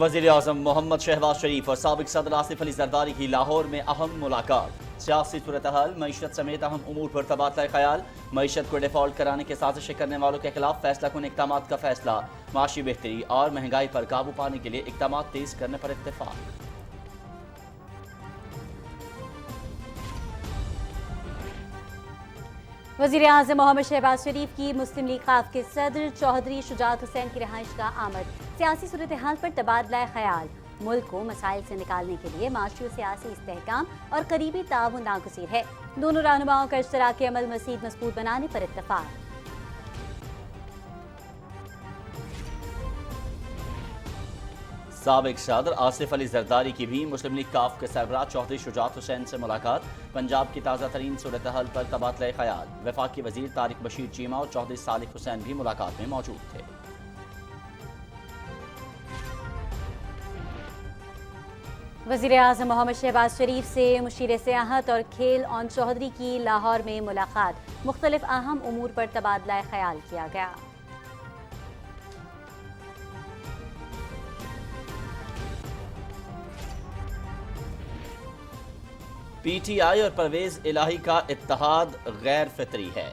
वज़ीर आज़म मोहम्मद शहबाज शरीफ और साबिक सदर आसिफ अली जरदारी की लाहौर में अहम मुलाकात। सियासी सूरत हाल, मईशत समेत अहम उमूर पर तबादला ख्याल। मईशत को डिफॉल्ट कराने की साजिशें करने वालों के खिलाफ फैसला कुन इक़दाम का फैसला। माशी बेहतरी और महंगाई पर काबू पाने के लिए इक़दाम तेज करने पर इत्तेफाक। वज़ीर आज़म मोहम्मद शहबाज शरीफ की मुस्लिम लीग खाफ के सदर चौधरी शुजात हुसैन की रिहाइश का आमद। सियासी सूरत हाल पर तबादला ख्याल। मुल्क को मसाइल से निकालने के लिए माशी और सियासी इस्तेहकाम और करीबी ताउन नागुज़ीर है। दोनों रहनुमाओं का इश्तराकी अमल मज़ीद मज़बूत बनाने पर इत्तफ़ाक़। साबिक सदर आसिफ अली जरदारी की भी मुस्लिम लीग काफ के सरबराह चौधरी शुजात हुसैन से मुलाकात। पंजाब की ताज़ा तरीन सूरत हाल पर तबादला ख्याल। वफाकी वज़ीर तारिक बशीर चीमा और चौधरी सालिक हुसैन भी मुलाकात में मौजूद थे। वज़ीर आज़म मोहम्मद शहबाज शरीफ से मुशीर सियाहत और खेल ऑन चौधरी की लाहौर में मुलाकात। मुख्तलिफ अहम उमूर पर तबादला ख्याल किया गया। PTI और परवेज इलाही का इत्तेहाद गैर फितरी है।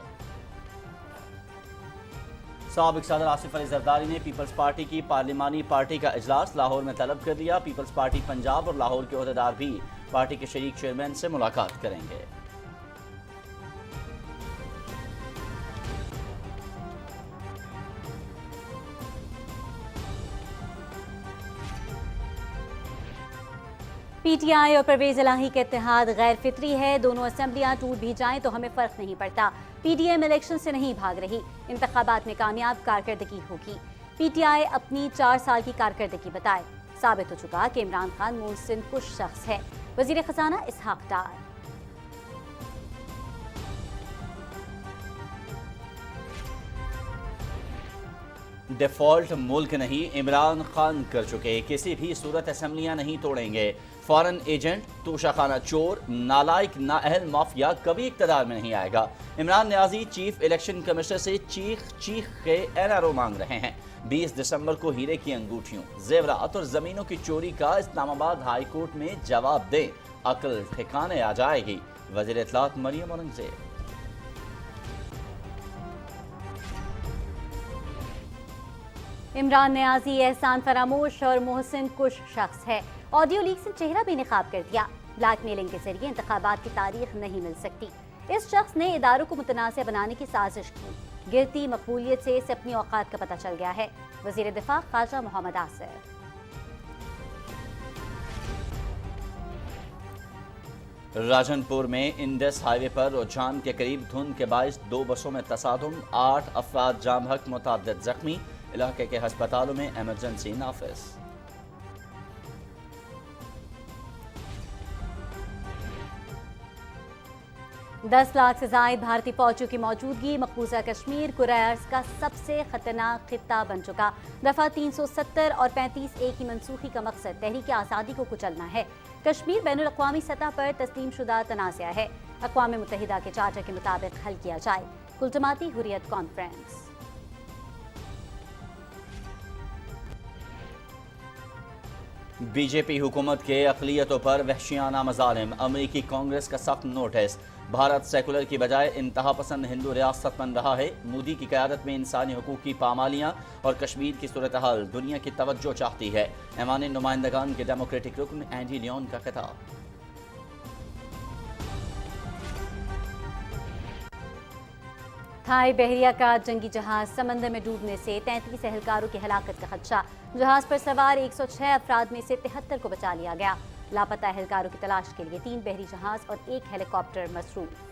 साबिक सदर आसिफ अली जरदारी ने पीपल्स पार्टी की पार्लिमानी पार्टी का इजलास लाहौर में तलब कर लिया। पीपल्स पार्टी पंजाब और लाहौर के ओहदेदार भी पार्टी के शरीक चेयरमैन से मुलाकात करेंगे। PTI और परवेज इलाही का इत्तेहाद गैर फितरी है। दोनों असम्बलियां टूट भी जाएं तो हमें फर्क नहीं पड़ता। PDM इलेक्शन से नहीं भाग रही, इंतखाबात में कामयाब कारकर्दगी होगी। PTI अपनी 4 साल की कारकर्दगी बताए। साबित हो चुका कि इमरान खान मोहसिन कुछ शख्स है। वजीर खजाना इसहाक डार। डिफॉल्ट मुल्क नहीं, इमरान खान कर चुके। किसी भी सूरत असम्बलियां नहीं तोड़ेंगे। फॉरेन एजेंट, तोशाखाना चोर, नालायक नाअहल माफिया कभी इक्तदार में नहीं आएगा। Imran Niazi chief election commissioner से चीख चीख के NRO मांग रहे हैं। 20 दिसंबर को हीरे की अंगूठियों, जेवरात और जमीनों की चोरी का इस्लामाबाद हाई कोर्ट में जवाब दें, अकल ठिकाने आ जाएगी। वजीर इत्तलात मरियम औरंगजेब। इमरान नियाजी एहसान फरामोश और मोहसिन कुश शख्स है। ऑडियो लीक से चेहरा भी निकाब कर दिया। ब्लैकमेलिंग के जरिए इंतखाबात की तारीख नहीं मिल सकती। इस शख्स ने इदारों को मुतनाज़ बनाने की साजिश की। गिरती मकबूलियत से इसे अपनी औकात का पता चल गया है। वज़ीर दिफा ख्वाजा मोहम्मद आसिफ। राजनपुर में इंडस हाईवे पर रुझान के करीब धुंध के बायस 2 बसों में तसादुम, 8 अफराद जाम हक, मुतअद्दिद जख्मी। इलाके के अस्पतालों में इमरजेंसी नाफिज। दस लाख से जायद भारतीय फौजियों की मौजूदगी। मकबूजा कश्मीर कुराए अर्ज़ का सबसे खतरनाक खित्ता बन चुका। दफा 370 और 35A की मनसूखी का मकसद तहरीक आज़ादी को कुचलना है। कश्मीर बैनुल अक़वामी सतह पर तस्लीम शुदा तनाज़ा है। अक़वाम मुत्तहिदा के चार्टर के मुताबिक हल किया जाए। कुल जमाती हुर्रियत कॉन्फ्रेंस। बीजेपी हुकूमत के अक़लियतों पर वहशियाना मज़ालिम। अमरीकी कांग्रेस का सख्त नोटिस। भारत सेकुलर की बजाय इंतहा पसंद हिंदू रियासत बन रहा है। मोदी की क़यादत में इंसानी हकूक़ की पामालियाँ और कश्मीर की सूरत हाल दुनिया की तवज्जो चाहती है। ऐवान नुमाइंदगान के डेमोक्रेटिक रुकन एंडी लियोन का खिताब। थाई बहरिया का जंगी जहाज समंदर में डूबने से 33 एहलकारों की हलाकत का खदशा। जहाज पर सवार 106 अफराद में से 73 को बचा लिया गया। लापता एहलकारों की तलाश के लिए 3 बहरी जहाज और 1 हेलीकॉप्टर मसरूफ।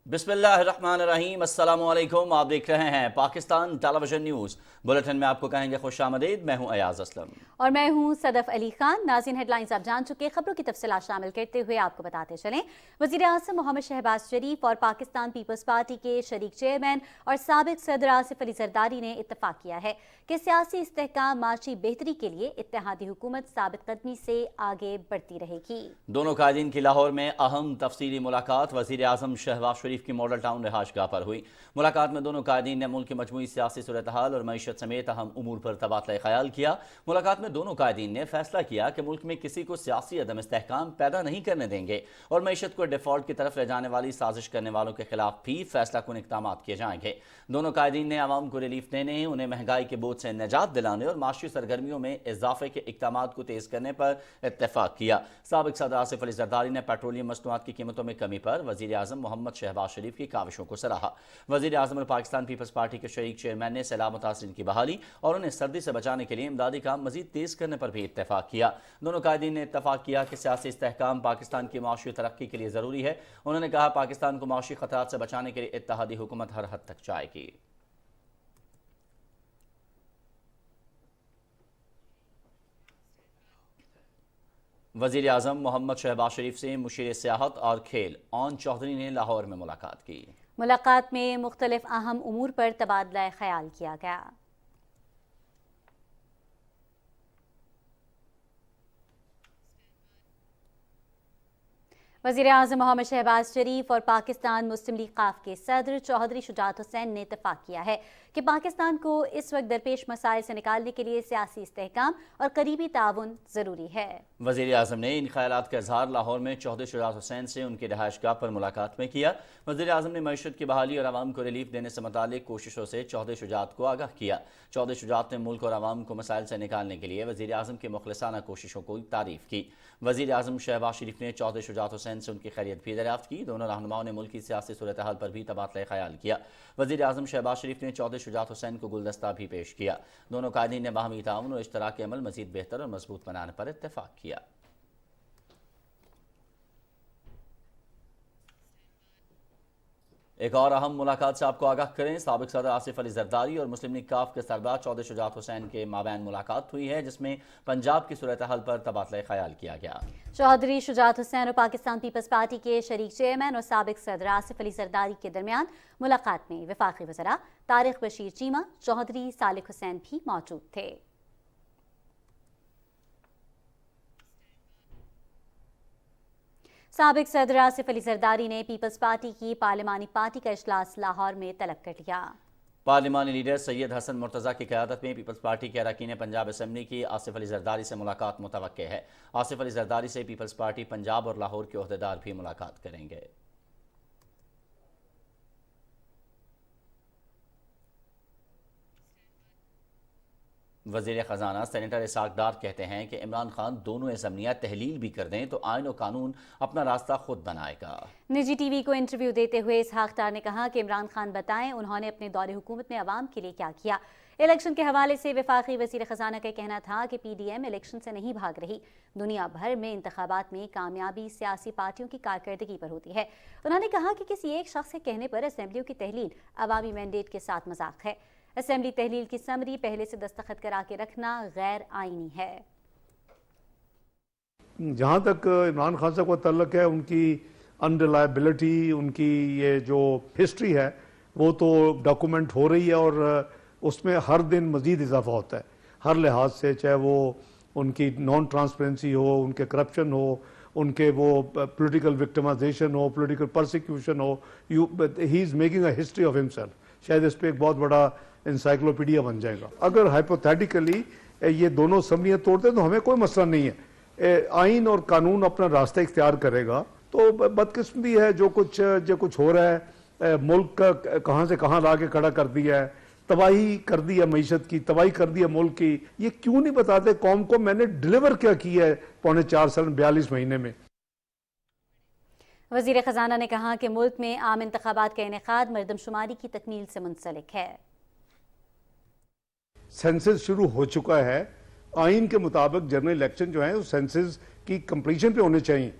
बिस्मिल्लाहिर्रहमानिर्रहीम, अस्सलामुअलैकुम। आप देख रहे हैं पाकिस्तान टेलीविजन न्यूज़। बुलेटिन में आपको कहेंगे खुशामदीद। मैं हूं अयाज असलम और मैं हूं सदफ अली खान। नाज़रीन, हेडलाइंस आप जान चुके। खबरों की तफसीलात शामिल करते हुए आपको बताते चलें, वज़ीर आज़म मोहम्मद शहबाज शरीफ और पाकिस्तान पीपल्स पार्टी के शरीक चेयरमैन और साबिक सदर आसिफ अली जरदारी ने इत्तफाक किया है कि सियासी इस्तेहकाम, माशी बेहतरी के लिए इत्तेहादी हुकूमत साबित कदमी से आगे बढ़ती रहेगी। दोनों कायदीन की लाहौर में अहम तफसीली मुलाकात। वज़ीर आज़म शहबाज शरीफ शरीफ की मॉडल टाउन रिहाइशगाह पर हुई। मुलाकात में दोनों कायदीन ने मुल्क की मजमूई सियासी सूरत-हाल और मईशत समेत अहम उमूर पर तबादला ख्याल किया। मुलाकात में दोनों कायदीन ने फैसला किया कि मुल्क में किसी को सियासी अदम इस्तेहकाम पैदा नहीं करने देंगे और मईशत को डिफॉल्ट की तरफ ले जाने वाली साजिश करने वालों के खिलाफ भी फैसला कुन इक़दाम किए जाएंगे। दोनों कायदीन ने आवाम को रिलीफ देने, उन्हें महंगाई के बोझ से निजात दिलाने और माशी सरगर्मियों में इजाफे के इक़दामात को तेज करने पर इत्तेफाक किया। साबिक सदर आसिफ अली जरदारी ने पेट्रोलियम मसनूआत की कीमतों में कमी पर वज़ीर आज़म मोहम्मद शहबाज शरीफ की काविशों को सराहा। वज़ीर आज़म और पाकिस्तान पीपल्स पार्टी के शरीक चेयरमैन ने सैलाब मुतासिरीन की बहाली और उन्हें सर्दी से बचाने के लिए इमदादी काम मजीद तेज करने पर भी इत्तेफाक किया। दोनों कायदीन ने इत्तेफाक किया कि सियासी इस्तेहकाम पाकिस्तान की माशी तरक्की के लिए ज़रूरी है। उन्होंने कहा पाकिस्तान को माशी खतरात से बचाने के लिए इत्तेहादी हुकूमत हर हद तक जाएगी। वज़ीर आज़म मोहम्मद शहबाज शरीफ से मुशीर सियाहत और खेल ओन चौधरी ने लाहौर में मुलाकात की। मुलाकात में मुख्तलिफ अहम उमूर पर तबादला ख्याल किया गया। वज़ीर आज़म मोहम्मद शहबाज शरीफ और पाकिस्तान मुस्लिम लीग क़ाफ के सदर चौधरी शुजाअत हुसैन ने इत्तफाक किया है कि पाकिस्तान को इस वक्त दरपेश मसाइल से निकालने के लिए सियासी इस्तेहकाम और करीबी ताउन ज़रूरी है। वज़ीर आज़म ने इन ख्यालात का इजहार लाहौर में चौधरी शुजाअत हुसैन से उनकी रिहाइशगाह पर मुलाकात में किया। वज़ीर आज़म ने मईशत की बहाली और आवाम को रिलीफ देने से मुतालिक कोशिशों से चौधरी शुजाअत को आगाह किया। चौधरी शुजाअत ने मुल्क और आवाम को मसाइल से निकालने के लिए वज़ीर आज़म की मुखलिसाना कोशिशों को तारीफ़ की। वज़ीर आज़म शहबाज शरीफ ने चौधरी शुजाअत हुसैन से उनकी खैरियत भी दरियाफ्त की। दोनों रहनुमाओं ने मुल्क की सियासी सूरत हाल पर भी तबादला ख्याल किया। वज़ीर आज़म शहबाज शरीफ ने चौधरी शुजाअत हुसैन को गुलदस्ता भी पेश किया। दोनों कायदीन ने बाहमी ताउन और इश्तराकी अमल मज़ीद बेहतर और मजबूत बनाने पर इत्तेफाक किया। एक और अहम मुलाकात से आपको आगाह करें। साबिक सदर आसिफ अली जरदारी और मुस्लिम लीग काफ के सरबराह चौधरी शुजाअत हुसैन के माबैन मुलाकात हुई है, जिसमें पंजाब की सूरत हाल पर तबादला ख्याल किया गया। चौधरी शुजाअत हुसैन और पाकिस्तान पीपल्स पार्टी के शरीक चेयरमैन और साबिक सदर आसिफ अली जरदारी के दरमियान मुलाकात में वफाकी वज़रा तारिक बशीर चीमा, चौधरी सालिक हुसैन भी मौजूद थे। साबिक सदर आसिफ अली जरदारी ने पीपल्स पार्टी की पार्लिमानी पार्टी का इजलास लाहौर में तलब कर लिया। पार्लिमानी लीडर सैयद हसन मुर्तज़ा की क़यादत में पीपल्स पार्टी के अरकान पंजाब असम्बली की आसिफ अली जरदारी से मुलाकात मुतवक्के है। आसिफ अली जरदारी से पीपल्स पार्टी पंजाब और लाहौर के ओहदेदार भी मुलाकात करेंगे। वज़ीर ख़जाना सेनेटर इसाक डार कहते हैं कि इमरान खान दोनों असम्बलियाँ तहलील भी कर दें तो आइन और कानून अपना रास्ता खुद बनाएगा। निजी टीवी को इंटरव्यू देते हुए इसाक डार ने कहा कि इमरान खान बताएं उन्होंने अपने दौरे हुकूमत में अवाम के लिए क्या किया। इलेक्शन के हवाले से वफाकी वज़ीर ख़जाना का कहना था कि PDM इलेक्शन से नहीं भाग रही। दुनिया भर में इंतखाबात में कामयाबी सियासी पार्टियों की कारकर्दगी पर होती है। उन्होंने कहा कि किसी एक शख्स के कहने पर असम्बलियों की तहलील अवामी मैंडेट के साथ मजाक है। असेंबली तहलील की समरी पहले से दस्तखत करा के रखना गैर आईनी है। जहाँ तक इमरान खान साहब का तल्लक है, उनकी अनरिलायबिलिटी, उनकी ये जो हिस्ट्री है वो तो डॉक्यूमेंट हो रही है और उसमें हर दिन मज़ीद इजाफा होता है हर लिहाज से, चाहे वो उनकी नॉन ट्रांसपेरेंसी हो, उनके करप्शन हो, उनके वो पॉलिटिकल विक्टिमाइजेशन हो, पॉलिटिकल परसिक्यूशन हो। He is making a history of himself. शायद इस पर एक बहुत बड़ा इंसाइक्लोपीडिया बन जाएगा। अगर हाइपोथेटिकली ये दोनों असम्बलियाँ तोड़ते हैं तो हमें कोई मसला नहीं है। आइन और कानून अपना रास्ता इख्तियार करेगा। तो बदकिस्मती है जो कुछ हो रहा है। मुल्क का कहाँ से कहाँ ला के खड़ा कर दिया है, तबाही कर दी है, मईशत की तबाही कर दी है मुल्क की। ये क्यों नहीं बताते कौम को मैंने डिलीवर क्या किया है पौने 4 साल 42 महीने में। वज़ीर ख़जाना ने कहा कि मुल्क में आम इंतखाबात का इनेकाद मरदमशुमारी की तकमील से मुंसलिक है। सेंसस शुरू हो चुका है। आइन के मुताबिक जनरल इलेक्शन जो है वो सेंसस की कंप्लीशन पे होने चाहिए।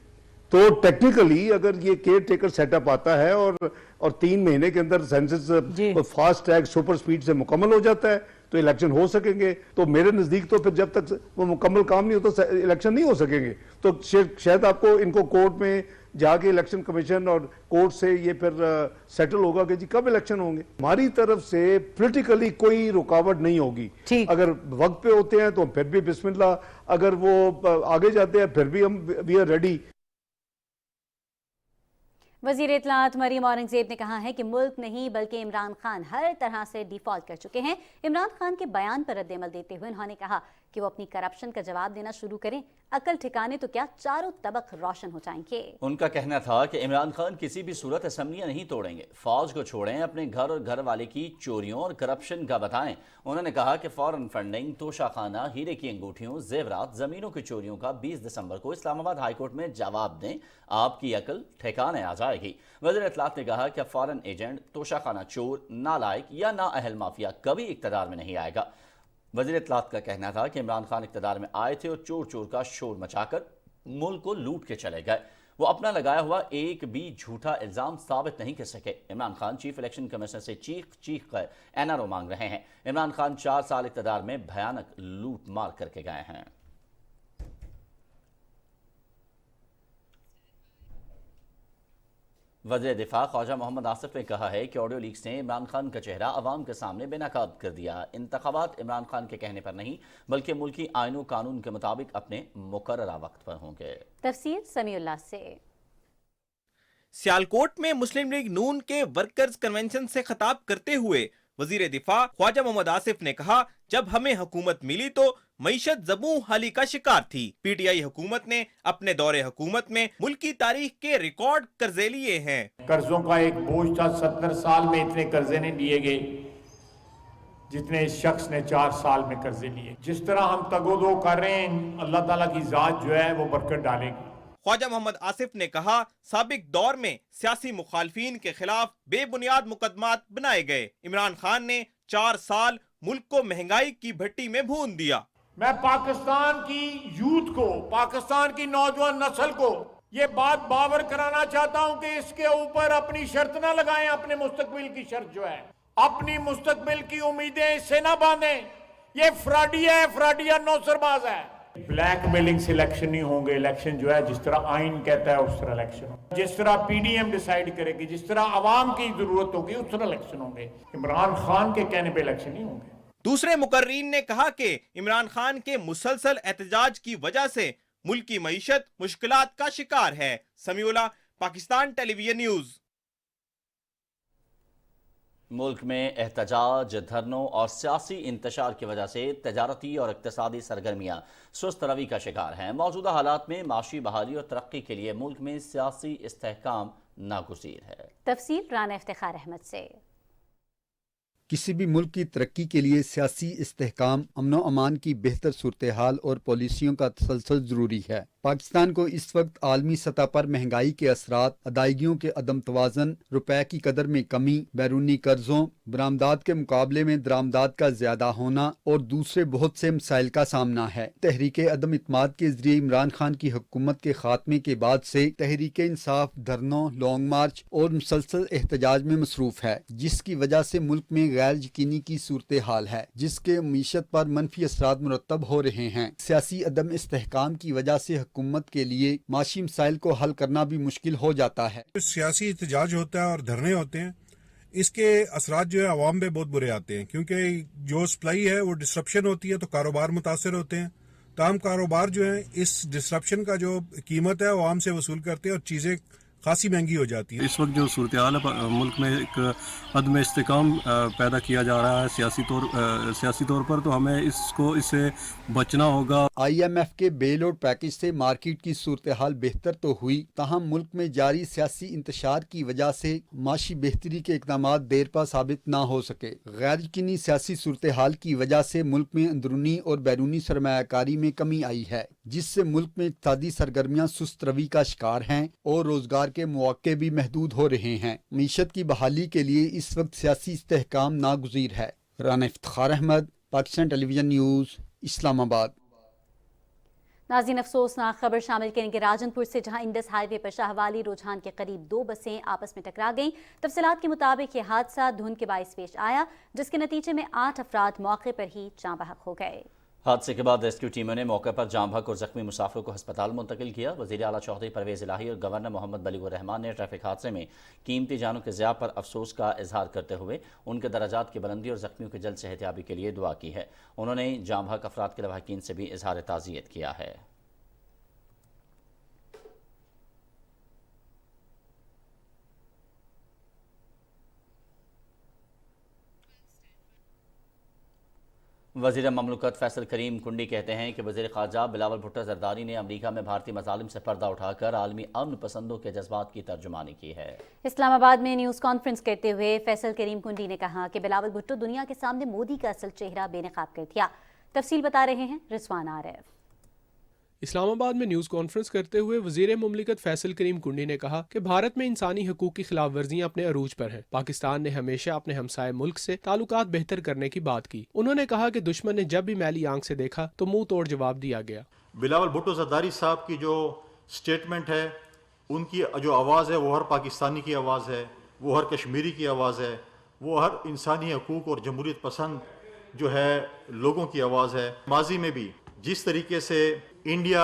तो टेक्निकली अगर ये केयर टेकर सेटअप आता है और 3 महीने के अंदर census fast track super speed से मुकम्मल हो जाता है तो इलेक्शन हो सकेंगे। तो मेरे नजदीक तो फिर जब तक वो मुकम्मल काम नहीं होता इलेक्शन नहीं हो सकेंगे। तो शायद आपको इनको कोर्ट में जाके इलेक्शन कमीशन और कोर्ट से ये फिर सेटल होगा कि जी कब इलेक्शन होंगे। हमारी तरफ से पॉलिटिकली कोई रुकावट नहीं होगी। अगर वक्त पे होते हैं तो फिर भी बिस्मिल्लाह, अगर वो आगे जाते हैं फिर भी हम वी आर रेडी। وزیر اطلاعات مریم اورنگزیب نے کہا ہے کہ ملک نہیں بلکہ عمران خان ہر طرح سے ڈیفالٹ کر چکے ہیں۔ عمران خان کے بیان پر رد عمل دیتے ہوئے انہوں نے کہا کہ وہ اپنی کرپشن کا جواب دینا شروع کریں، عقل ٹھکانے تو کیا چاروں طبق روشن ہو جائیں گے۔ ان کا کہنا تھا کہ عمران خان کسی بھی صورت اسمبلیاں نہیں توڑیں گے، فوج کو چھوڑیں، اپنے گھر اور گھر والے کی چوریوں اور کرپشن کا بتائیں۔ انہوں نے کہا کہ فورن فنڈنگ، توشہ خانہ، ہیرے کی انگوٹھیوں، زیورات، زمینوں کی چوریوں کا 20 دسمبر کو اسلام آباد ہائی کورٹ میں جواب دیں، آپ کی عقل ٹھکانے آ جائے گی۔ وزیر اطلاعات نے کہا کہ فارن ایجنٹ، توشہ خانہ چور، نالائق یا نااہل مافیا کبھی اقتدار میں نہیں آئے گا۔ وزیر اطلاعات کا کہنا تھا کہ عمران خان اقتدار میں آئے تھے اور چور چور کا شور مچا کر ملک کو لوٹ کے چلے گئے، وہ اپنا لگایا ہوا ایک بھی جھوٹا الزام ثابت نہیں کر سکے۔ Imran Khan chief election commissioner سے چیخ کر NRO مانگ رہے ہیں۔ عمران خان 4 سال اقتدار میں بھیانک لوٹ مار کر کے گئے ہیں۔ وزیر دفاع خواجہ محمد آصف نے کہا ہے کہ آڈیو لیکس نے عمران خان کا چہرہ عوام کے سامنے بے نقاب کر دیا۔ انتخابات عمران خان کے کہنے پر نہیں بلکہ ملکی آئین و قانون کے مطابق اپنے مقررہ وقت پر ہوں گے۔ تفصیل سمیع اللہ سے۔ سیالکوٹ میں مسلم لیگ نون کے ورکرز کنونشن سے خطاب کرتے ہوئے وزیر دفاع خواجہ محمد آصف نے کہا، جب ہمیں حکومت ملی تو معیشت زبوں حالی کا شکار تھی۔ PTI حکومت نے اپنے دور حکومت میں ملکی تاریخ کے ریکارڈ قرضے لیے ہیں۔ قرضوں کا ایک بوجھ تھا، 70 سال میں اتنے قرضے نہیں لیے گئے جتنے اس شخص نے 4 سال میں قرضے لیے۔ جس طرح ہم تگ و دو کر رہے ہیں، اللہ تعالیٰ کی ذات جو ہے وہ برکت ڈالے گی۔ خواجہ محمد آصف نے کہا، سابق دور میں سیاسی مخالفین کے خلاف بے بنیاد مقدمات بنائے گئے۔ عمران خان نے 4 سال ملک کو مہنگائی کی بھٹی میں بھون دیا۔ میں پاکستان کی یوتھ کو، پاکستان کی نوجوان نسل کو یہ بات باور کرانا چاہتا ہوں کہ اس کے اوپر اپنی شرط نہ لگائیں، اپنے مستقبل کی شرط جو ہے، اپنی مستقبل کی امیدیں اس سے نہ باندھیں۔ یہ فراڈی ہے، فراڈیا نوسر باز ہے۔ بلیک میلنگ سے الیکشن نہیں ہوں گے، الیکشن جو ہے جس طرح آئین کہتا ہے اس طرح الیکشن ہوں، جس طرح PDM ڈیسائیڈ کرے گی، جس طرح عوام کی ضرورت ہوگی اس طرح الیکشن ہوں گے۔ عمران خان کے کہنے پہ الیکشن نہیں ہوں گے۔ دوسرے مقررین نے کہا کہ عمران خان کے مسلسل احتجاج کی وجہ سے ملکی معیشت مشکلات کا شکار ہے۔ سمیع اللہ، پاکستان ٹیلی ویژن نیوز۔ ملک میں احتجاج، دھرنوں اور سیاسی انتشار کی وجہ سے تجارتی اور اقتصادی سرگرمیاں سست روی کا شکار ہیں۔ موجودہ حالات میں معاشی بحالی اور ترقی کے لیے ملک میں سیاسی استحکام ناگزیر ہے۔ تفصیل رانا افتخار احمد سے۔ کسی بھی ملک کی ترقی کے لیے سیاسی استحکام، امن و امان کی بہتر صورتحال اور پالیسیوں کا تسلسل ضروری ہے۔ پاکستان کو اس وقت عالمی سطح پر مہنگائی کے اثرات، ادائیگیوں کے عدم توازن، روپے کی قدر میں کمی، بیرونی قرضوں، برآمدات کے مقابلے میں درآمدات کا زیادہ ہونا اور دوسرے بہت سے مسائل کا سامنا ہے۔ تحریک عدم اعتماد کے ذریعے عمران خان کی حکومت کے خاتمے کے بعد سے تحریک انصاف دھرنوں، لانگ مارچ اور مسلسل احتجاج میں مصروف ہے، جس کی وجہ سے ملک میں غیر یقینی کی صورتحال ہے، جس کے معیشت پر منفی اثرات مرتب ہو رہے ہیں۔ سیاسی عدم استحکام کی وجہ سے حکومت کے لیے معاشی مسائل کو حل کرنا بھی مشکل ہو جاتا ہے۔ سیاسی احتجاج ہوتا ہے اور دھرنے ہوتے ہیں، اس کے اثرات جو ہے عوام پہ بہت برے آتے ہیں، کیونکہ جو سپلائی ہے وہ ڈسرپشن ہوتی ہے تو کاروبار متاثر ہوتے ہیں۔ تاہم کاروبار جو ہے اس ڈسرپشن کا جو قیمت ہے عوام سے وصول کرتے ہیں اور چیزیں خاصی مہنگی ہو جاتی ہے۔ اس وقت جو صورتحال ہے ملک میں ایک عدم استحکام پیدا کیا جا رہا ہے سیاسی طور پر، تو ہمیں اس سے بچنا ہوگا۔ IMF کے بیل آؤٹ پیکج سے مارکیٹ کی صورتحال بہتر تو ہوئی، تاہم ملک میں جاری سیاسی انتشار کی وجہ سے معاشی بہتری کے اقدامات دیر پا ثابت نہ ہو سکے۔ غیر یقینی سیاسی صورتحال کی وجہ سے ملک میں اندرونی اور بیرونی سرمایہ کاری میں کمی آئی ہے، جس سے ملک میں اقتصادی سرگرمیاں سست روی کا شکار ہیں اور روزگار کے مواقع بھی محدود ہو رہے ہیں۔ معیشت کی بحالی کے لیے اس وقت سیاسی استحکام ناگزیر ہے۔ رانا افتخار احمد، پاکستان ٹیلی ویژن نیوز، اسلام آباد۔ ناظرین، افسوسناک خبر شامل کریں گے راجن پور سے، جہاں انڈس ہائی وے پر شاہوالی رجحان کے قریب 2 بسیں آپس میں ٹکرا گئیں۔ تفصیلات کے مطابق یہ حادثہ دھند کے باعث پیش آیا، جس کے نتیجے میں 8 افراد موقع پر ہی جاں بحق ہو گئے۔ حادثے کے بعد ریسکیو ٹیموں نے موقع پر جاں بحق اور زخمی مسافروں کو ہسپتال منتقل کیا۔ وزیر اعلیٰ چودھری پرویز الہی اور گورنر محمد بلیغ الرحمان نے ٹریفک حادثے میں قیمتی جانوں کے ضیاع پر افسوس کا اظہار کرتے ہوئے ان کے درجات کی بلندی اور زخمیوں کی جلد صحتیابی کے لیے دعا کی ہے۔ انہوں نے جاں بحق افراد کے لواحقین سے بھی اظہار تعزیت کیا ہے۔ वज़ीर ममलकत फैसल करीम कुंडी कहते हैं कि वज़ीर ख़ारजा बिलावल भुट्टो ज़रदारी ने अमरीका में भारतीय मज़ालिम से पर्दा उठाकर आलमी अमन पसंदों के जज्बात की तर्जुमानी की है। इस्लामाबाद में न्यूज़ कॉन्फ्रेंस करते हुए फैसल करीम कुंडी ने कहा कि बिलावल भुट्टो दुनिया के सामने मोदी का असल चेहरा बेनकाब कर दिया। तफसील बता रहे हैं रिजवान आरिफ। इस्लामाबाद में न्यूज़ कॉन्फ्रेंस करते हुए वज़ीर मुमलिकत फैसल करीम कुंडी ने कहा कि भारत में इंसानी हकूक़ की खिलाफ वर्जियाँ अपने अरूज पर हैं। पाकिस्तान ने हमेशा अपने हमसाए मुल्क से ताल्लुकात बेहतर करने की बात की। उन्होंने कहा कि दुश्मन ने जब भी मैली आंख से देखा तो मुंह तोड़ जवाब दिया गया। बिलावल भुट्टो ज़रदारी साहब की जो स्टेटमेंट है, उनकी जो आवाज़ है वो हर पाकिस्तानी की आवाज़ है, वो हर कश्मीरी की आवाज़ है, वो हर इंसानी हकूक़ और जमहूरियत पसंद जो है लोगों की आवाज़ है। माजी में भी जिस तरीके से इंडिया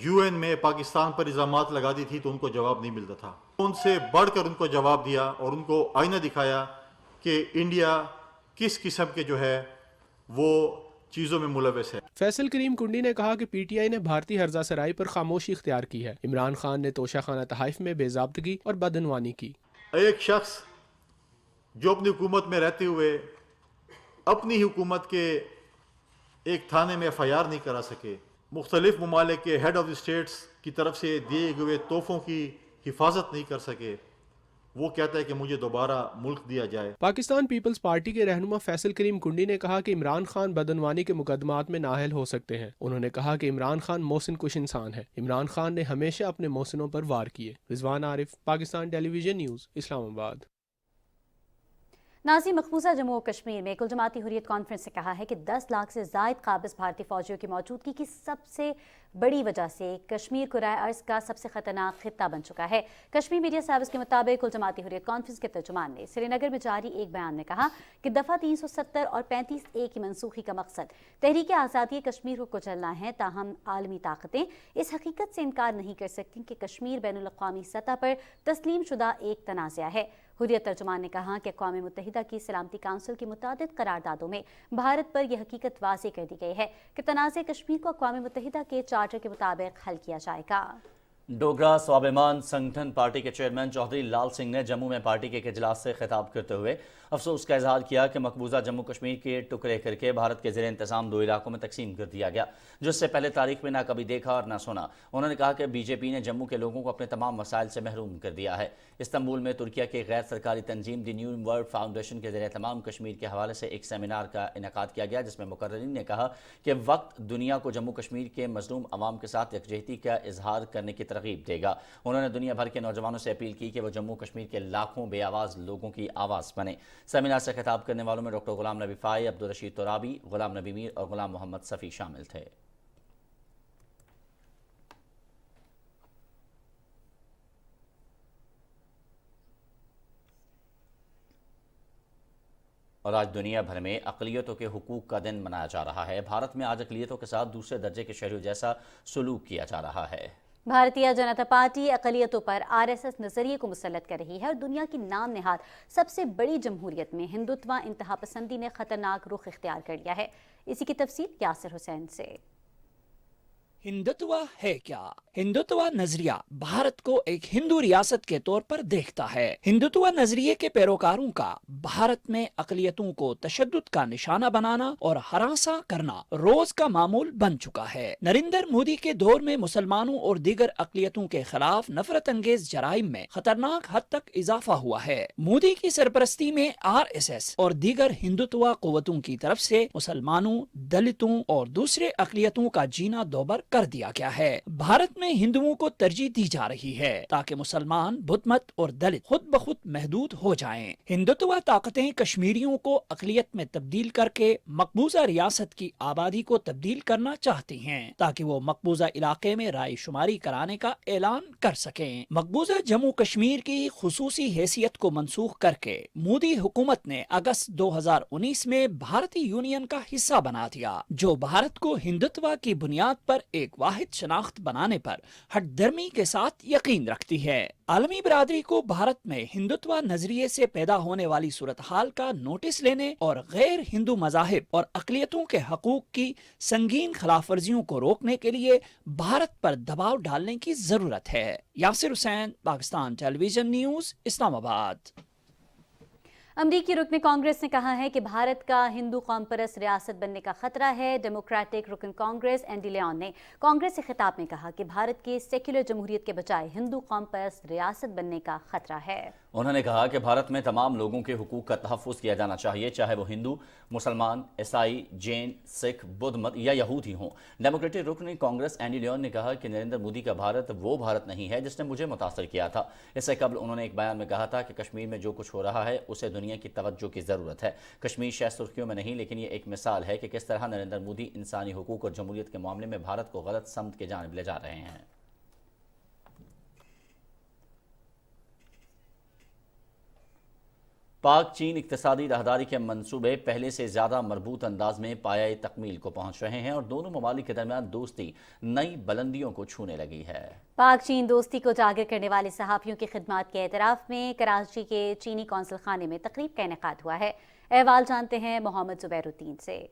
यूएन में पाकिस्तान पर इल्ज़ामात लगा दी थी तो उनको जवाब नहीं मिलता था, उनसे बढ़कर उनको जवाब दिया और उनको आईना दिखाया कि इंडिया किस किस्म के जो है वो चीज़ों में मुलविस है। फैसल करीम कुंडी ने कहा कि पीटीआई ने भारतीय हर्जा सराई पर खामोशी इख्तियार की है। इमरान खान ने तोशाखाना तहाइफ में बेज़ाब्तगी और बदअनवानी की। एक शख्स जो अपनी हुकूमत में रहते हुए अपनी ही हुकूमत के एक थाने में FIR नहीं करा सके, मुख्तलिफ ममालिक के हेड ऑफ द स्टेट्स की तरफ से दिए हुए तोहफों की हिफाजत नहीं कर सके, वो कहता है कि मुझे दोबारा मुल्क दिया जाए। पाकिस्तान पीपल्स पार्टी के रहनुमा फैसल करीम कुंडी ने कहा कि इमरान खान बदअनवानी के मुकदमात में नाअहल हो सकते हैं। उन्होंने कहा कि इमरान खान मोहसिन कुश इंसान है। इमरान खान ने हमेशा अपने मोहसिनों पर वार किए। Rizwan Arif, Pakistan television news, Islamabad. नाज़ी मकबूजा जम्मू और कश्मीर में कुल जमाती हुर्रियत कॉन्फ्रेंस से कहा है कि 10 लाख से ज़ायद काबिज़ भारतीय फ़ौजियों की मौजूदगी की सबसे बड़ी वजह से कश्मीर कुराए अर्ज़ का सबसे ख़तरनाक खित्ता बन चुका है। कश्मीर मीडिया सर्विस के मुताबिक कुल जमाती हुर्रियत कॉन्फ्रेंस के तर्जुमान ने श्रीनगर में जारी एक बयान में कहा कि दफ़ा 370 और 35A की मनसूखी का मकसद तहरीक आज़ादी कश्मीर को कुचलना है। ताहम आलमी ताकतें इस हकीकत से इनकार नहीं कर सकती कि कश्मीर बैनुल-अक़वामी सतह पर तस्लीम शुदा एक तनाज़ा है। हुर्रियत तर्जुमान ने कहा कि अक़वाम मुत्तहिदा की सलामती काउंसिल की मुतादिद करारदादों में भारत पर यह हकीकत वाज़ेह कर दी गई है कि तनाज़े कश्मीर को अक़वाम मुत्तहिदा के चार्टर के मुताबिक हल किया जाएगा। डोगरा स्वाभिमान संगठन पार्टी के चेयरमैन चौधरी लाल सिंह ने जम्मू में पार्टी के एक इजलास से खिताब करते हुए अफसोस का इजहार किया कि मकबूजा जम्मू कश्मीर के टुकड़े करके भारत के ज़ेर इंतज़ाम 2 इलाकों में तकसीम कर दिया गया, जिससे पहले तारीख में ना कभी देखा और ना सुना। उन्होंने कहा कि बीजेपी ने जम्मू के लोगों को अपने तमाम मसाइल से महरूम कर दिया है। इस्तांबुल में तुर्किया के गैर सरकारी तंजीम दी न्यू वर्ल्ड फाउंडेशन के ज़ेर तमाम कश्मीर के हवाले से एक सेमिनार का इनेकाद किया गया, जिसमें मुकर्रिरीन ने कहा कि वक्त दुनिया को जम्मू कश्मीर के मजलूम अवाम के साथ यकजहती का इजहार करने की तरगीब देगा। उन्होंने दुनिया भर के नौजवानों से अपील की कि वो जम्मू कश्मीर के लाखों बेआवाज़ लोगों की आवाज़ बने। सेमिनार से खिताब करने वालों में डॉक्टर गुलाम नबी फ़ाई, अब्दुल रशीद तुराबी, गुलाम नबी मीर और गुलाम मोहम्मद सफ़ी शामिल थे। और आज दुनिया भर में अक़लियतों के हुकूक का दिन मनाया जा रहा है। भारत में आज अक़लियतों के साथ दूसरे दर्जे के शहरियों जैसा सलूक किया जा रहा है। भारतीय जनता पार्टी अक़लियतों पर RSS नज़रिए को मुसल्लत कर रही है और दुनिया की नाम नहाद सबसे बड़ी जमहूरियत में हिंदुत्व इंतहा पसंदी ने खतरनाक रुख इख्तियार कर लिया है। इसी की तफसील यासिर हुसैन से। हिंदुत्व है क्या? हिंदुत्व नजरिया भारत को एक हिंदू रियासत के तौर पर देखता है। हिंदुत्व नजरिए के पैरोकारों का भारत में अक़लियतों को तशद्दुद का निशाना बनाना और हरासा करना रोज का मामूल बन चुका है। नरेंद्र मोदी के दौर में मुसलमानों और दीगर अक़लियतों के खिलाफ नफरत अंगेज जराइम में खतरनाक हद तक इजाफा हुआ है। मोदी की सरपरस्ती में RSS और दीगर हिंदुत्व क़ुव्वतों की तरफ से मुसलमानों, दलितों और दूसरे अक़लियतों का जीना दोबर कर दिया गया है। भारत में हिंदुओं को तरजीह दी जा रही है ताकि मुसलमान, बुद्धमत और दलित खुद ब खुद महदूद हो जाएं। हिंदुत्व ताकतें कश्मीरियों को अक़लियत में तब्दील करके मकबूजा रियासत की आबादी को तब्दील करना चाहती हैं ताकि वो मकबूजा इलाके में राय शुमारी कराने का ऐलान कर सकें। मकबूजा जम्मू कश्मीर की खुसूसी हैसियत को मनसूख करके मोदी हुकूमत ने अगस्त 2019 में भारतीय यूनियन का हिस्सा बना दिया, जो भारत को हिंदुत्व की बुनियाद पर एक वाहिद शनाख्त बनाने पर हटदर्मी के साथ यकीन रखती है। आलमी बरादरी को भारत में हिंदुत्व नजरिए से पैदा होने वाली सूरत हाल का नोटिस लेने और गैर हिंदू मज़ाहिब और अक़लियतों के हकूक की संगीन खिलाफ वर्जियों को रोकने के लिए भारत पर दबाव डालने की जरूरत है। Yasir Hussain, Pakistan television news, Islamabad. امریکی رکن کانگریس نے کہا ہے کہ بھارت کا ہندو قوم پرست ریاست بننے کا خطرہ ہے۔ ڈیموکریٹک رکن کانگریس اینڈی لیون نے کانگریس سے خطاب میں کہا کہ بھارت کے سیکولر جمہوریت کے بجائے ہندو قوم پرست ریاست بننے کا خطرہ ہے۔ انہوں نے کہا کہ بھارت میں تمام لوگوں کے حقوق کا تحفظ کیا جانا چاہیے، چاہے وہ ہندو، مسلمان، عیسائی، جین، سکھ، بدھ مت یا یہودی ہوں۔ ڈیموکریٹک رکن کانگریس اینڈی لیون نے کہا کہ نریندر مودی کا بھارت وہ بھارت نہیں ہے جس نے مجھے متاثر کیا تھا۔ اس سے قبل انہوں نے ایک بیان میں کہا تھا کہ کشمیر میں جو کچھ ہو رہا ہے اسے دنیا کی توجہ کی ضرورت ہے۔ کشمیر شاید سرخیوں میں نہیں، لیکن یہ ایک مثال ہے کہ کس طرح نریندر مودی انسانی حقوق اور جمہوریت کے معاملے میں بھارت کو غلط سمت کی جانب لے جا رہے ہیں۔ پاک چین اقتصادی راہداری کے منصوبے پہلے سے زیادہ مربوط انداز میں پایۂ تکمیل کو پہنچ رہے ہیں اور دونوں ممالک کے درمیان دوستی نئی بلندیوں کو چھونے لگی ہے۔ پاک چین دوستی کو اجاگر کرنے والے صحافیوں کی خدمات کے اعتراف میں کراچی کے چینی قونصل خانے میں تقریب کا انعقاد ہوا ہے۔ احوال جانتے ہیں محمد زبیر الدین سے۔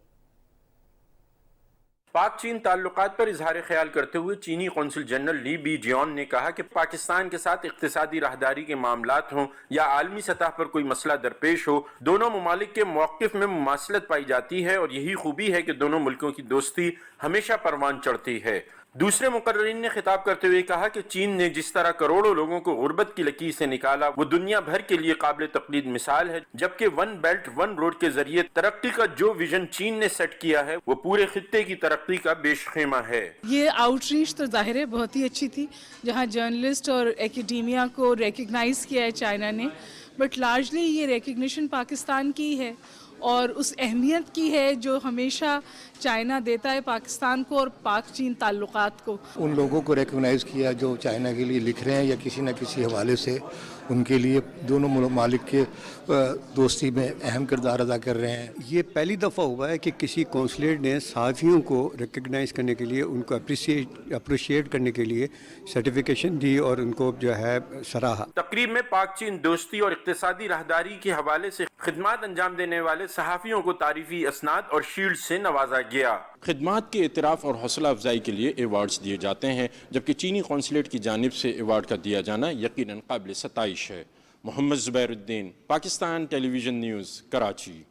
پاک چین تعلقات پر اظہار خیال کرتے ہوئے چینی قونصل جنرل لی بی جیون نے کہا کہ پاکستان کے ساتھ اقتصادی راہداری کے معاملات ہوں یا عالمی سطح پر کوئی مسئلہ درپیش ہو، دونوں ممالک کے موقف میں مماثلت پائی جاتی ہے اور یہی خوبی ہے کہ دونوں ملکوں کی دوستی ہمیشہ پروان چڑھتی ہے۔ دوسرے مقررین نے خطاب کرتے ہوئے کہا کہ چین نے جس طرح کروڑوں لوگوں کو غربت کی لکیر سے نکالا وہ دنیا بھر کے لیے قابل تقلید مثال ہے، جبکہ ون بیلٹ ون روڈ کے ذریعے ترقی کا جو ویژن چین نے سیٹ کیا ہے وہ پورے خطے کی ترقی کا بیش خیمہ ہے۔ یہ آؤٹ ریچ تو ظاہر ہے بہت ہی اچھی تھی، جہاں جرنلسٹ اور ایکیڈیمیا کو ریکگنائز کیا ہے چائنا نے، بٹ لارجلی یہ ریکگنیشن پاکستان کی ہے اور اس اہمیت کی ہے جو ہمیشہ چائنا دیتا ہے پاکستان کو اور پاک چین تعلقات کو۔ ان لوگوں کو ریکگنائز کیا جو چائنا کے لیے لکھ رہے ہیں یا کسی نہ کسی حوالے سے ان کے لیے دونوں ممالک کے دوستی میں اہم کردار ادا کر رہے ہیں۔ یہ پہلی دفعہ ہوا ہے کہ کسی کونسلیٹ نے صحافیوں کو ریکگنائز کرنے کے لیے، ان کو اپریشیٹ کرنے کے لیے سرٹیفیکیشن دی اور ان کو جو ہے سراہا۔ تقریب میں پاک چین دوستی اور اقتصادی راہداری کے حوالے سے خدمات انجام دینے والے صحافیوں کو تعریفی اسناد اور شیلڈ سے نوازا گیا۔ خدمات کے اعتراف اور حوصلہ افزائی کے لیے ایوارڈز دیے جاتے ہیں، جبکہ چینی قونصلیٹ کی جانب سے ایوارڈ کا دیا جانا یقیناً قابل ستائش ہے۔ محمد زبیر الدین، پاکستان ٹیلی ویژن نیوز، کراچی۔